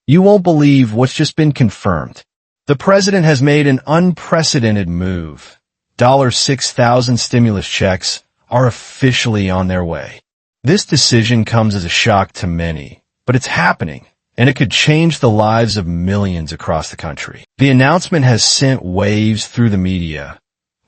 You won't believe what's just been confirmed. The president has made an unprecedented move. $6,000 stimulus checks are officially on their way. This decision comes as a shock to many, but it's happening, and it could change the lives of millions across the country. The announcement has sent waves through the media,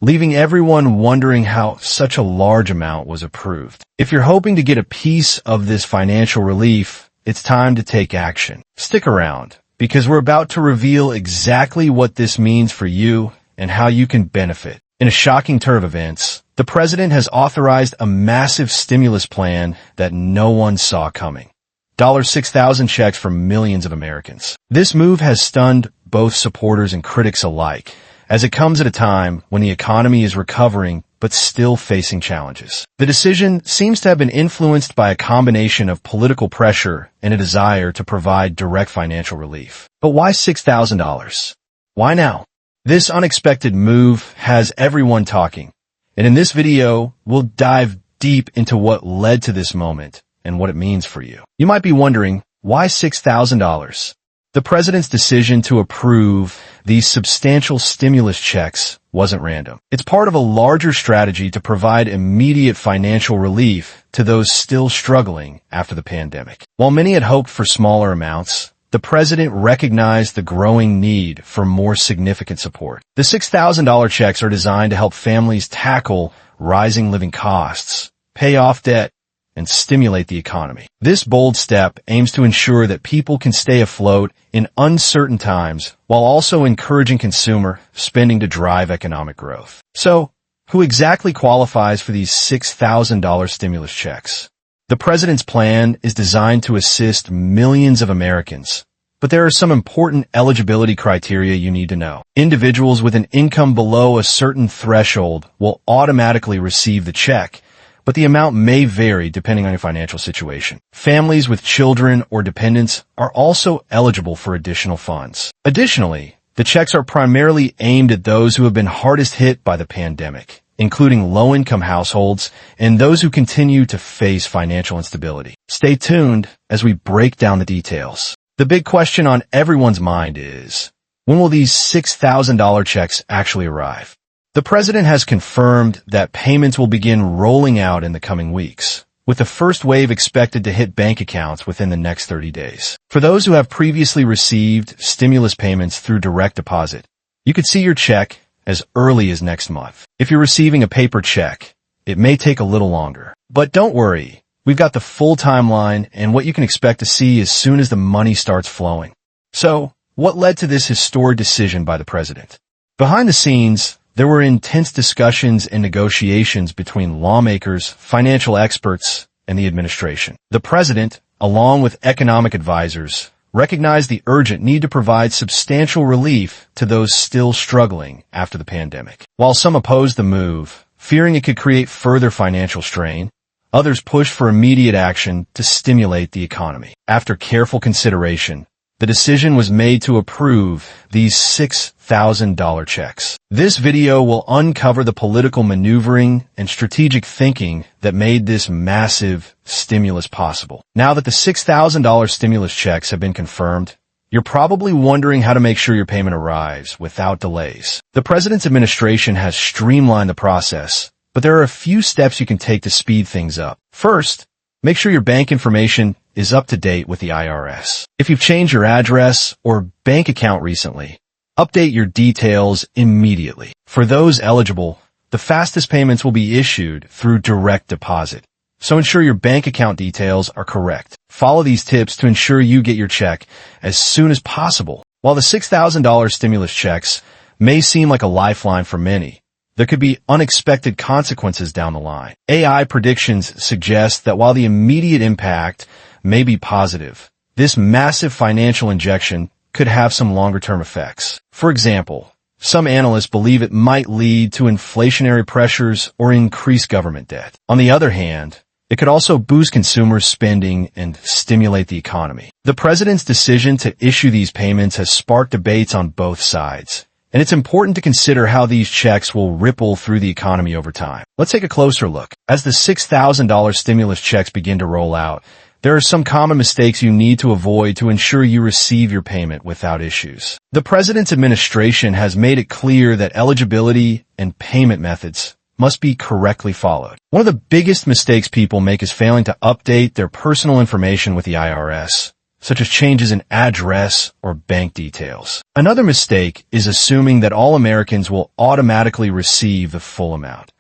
leaving everyone wondering how such a large amount was approved. If you're hoping to get a piece of this financial relief, it's time to take action. Stick around, because we're about to reveal exactly what this means for you and how you can benefit. In a shocking turn of events, the president has authorized a massive stimulus plan that no one saw coming. $6,000 checks for millions of Americans. This move has stunned both supporters and critics alike, as it comes at a time when the economy is recovering but still facing challenges. The decision seems to have been influenced by a combination of political pressure and a desire to provide direct financial relief. But why $6,000? Why now? This unexpected move has everyone talking, and in this video, we'll dive deep into what led to this moment and what it means for you. You might be wondering, why $6,000? The president's decision to approve these substantial stimulus checks wasn't random. It's part of a larger strategy to provide immediate financial relief to those still struggling after the pandemic. While many had hoped for smaller amounts, the president recognized the growing need for more significant support. The $6,000 checks are designed to help families tackle rising living costs, pay off debt, and stimulate the economy. This bold step aims to ensure that people can stay afloat in uncertain times while also encouraging consumer spending to drive economic growth. So, who exactly qualifies for these $6,000 stimulus checks? The president's plan is designed to assist millions of Americans, but there are some important eligibility criteria you need to know. Individuals with an income below a certain threshold will automatically receive the check, but the amount may vary depending on your financial situation. Families with children or dependents are also eligible for additional funds. Additionally, the checks are primarily aimed at those who have been hardest hit by the pandemic, including low-income households and those who continue to face financial instability. Stay tuned as we break down the details. The big question on everyone's mind is, when will these $6,000 checks actually arrive? The president has confirmed that payments will begin rolling out in the coming weeks, with the first wave expected to hit bank accounts within the next 30 days. For those who have previously received stimulus payments through direct deposit, you could see your check as early as next month. If you're receiving a paper check, it may take a little longer. But don't worry, we've got the full timeline and what you can expect to see as soon as the money starts flowing. So, what led to this historic decision by the president? Behind the scenes, there were intense discussions and negotiations between lawmakers, financial experts, and the administration. The president, along with economic advisors, recognized the urgent need to provide substantial relief to those still struggling after the pandemic. While some opposed the move, fearing it could create further financial strain, others pushed for immediate action to stimulate the economy. After careful consideration, the decision was made to approve these $6,000 checks. This video will uncover the political maneuvering and strategic thinking that made this massive stimulus possible. Now that the $6,000 stimulus checks have been confirmed, you're probably wondering how to make sure your payment arrives without delays. The president's administration has streamlined the process, but there are a few steps you can take to speed things up. First, make sure your bank information is up to date with the IRS. If you've changed your address or bank account recently, update your details immediately. For those eligible, the fastest payments will be issued through direct deposit, so ensure your bank account details are correct. Follow these tips to ensure you get your check as soon as possible. While the $6,000 stimulus checks may seem like a lifeline for many, there could be unexpected consequences down the line. AI predictions suggest that while the immediate impact may be positive, this massive financial injection could have some longer-term effects. For example, some analysts believe it might lead to inflationary pressures or increased government debt. On the other hand, it could also boost consumer spending and stimulate the economy. The president's decision to issue these payments has sparked debates on both sides, and it's important to consider how these checks will ripple through the economy over time. Let's take a closer look. As the $6,000 stimulus checks begin to roll out, There are some common mistakes you need to avoid to ensure you receive your payment without issues. The President's administration has made it clear that eligibility and payment methods must be correctly followed. One of the biggest mistakes people make is failing to update their personal information with the IRS, such as changes in address or bank details. Another mistake is assuming that all Americans will automatically receive the full amount.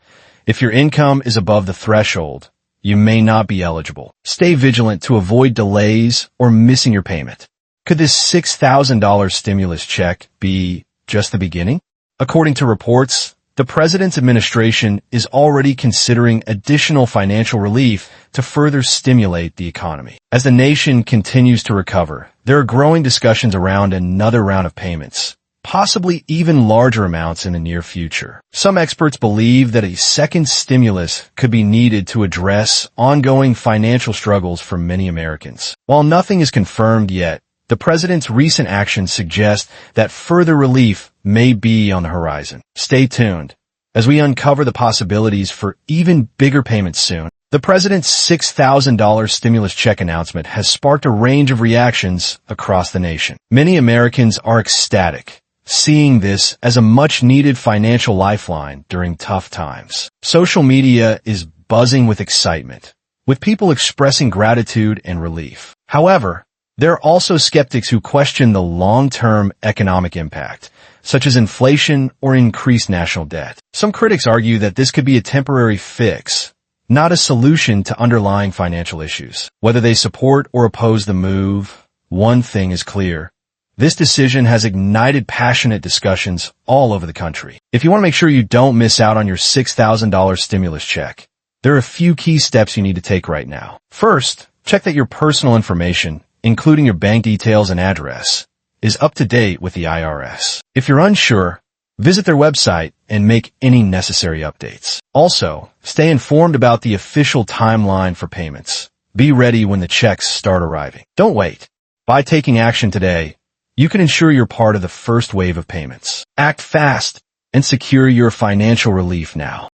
If your income is above the threshold, you may not be eligible. Stay vigilant to avoid delays or missing your payment. Could this $6,000 stimulus check be just the beginning? According to reports, the President's administration is already considering additional financial relief to further stimulate the economy. As the nation continues to recover, there are growing discussions around another round of payments, possibly even larger amounts in the near future. Some experts believe that a second stimulus could be needed to address ongoing financial struggles for many Americans. While nothing is confirmed yet, the President's recent actions suggest that further relief may be on the horizon. Stay tuned as we uncover the possibilities for even bigger payments soon. The President's $6,000 stimulus check announcement has sparked a range of reactions across the nation. Many Americans are ecstatic, seeing this as a much-needed financial lifeline during tough times. Social media is buzzing with excitement, with people expressing gratitude and relief. However, there are also skeptics who question the long-term economic impact, such as inflation or increased national debt. Some critics argue that this could be a temporary fix, not a solution to underlying financial issues. Whether they support or oppose the move, one thing is clear. This decision has ignited passionate discussions all over the country. If you want to make sure you don't miss out on your $6,000 stimulus check, there are a few key steps you need to take right now. First, check that your personal information, including your bank details and address, is up to date with the IRS. If you're unsure, visit their website and make any necessary updates. Also, stay informed about the official timeline for payments. Be ready when the checks start arriving. Don't wait. By taking action today, you can ensure you're part of the first wave of payments. Act fast and secure your financial relief now.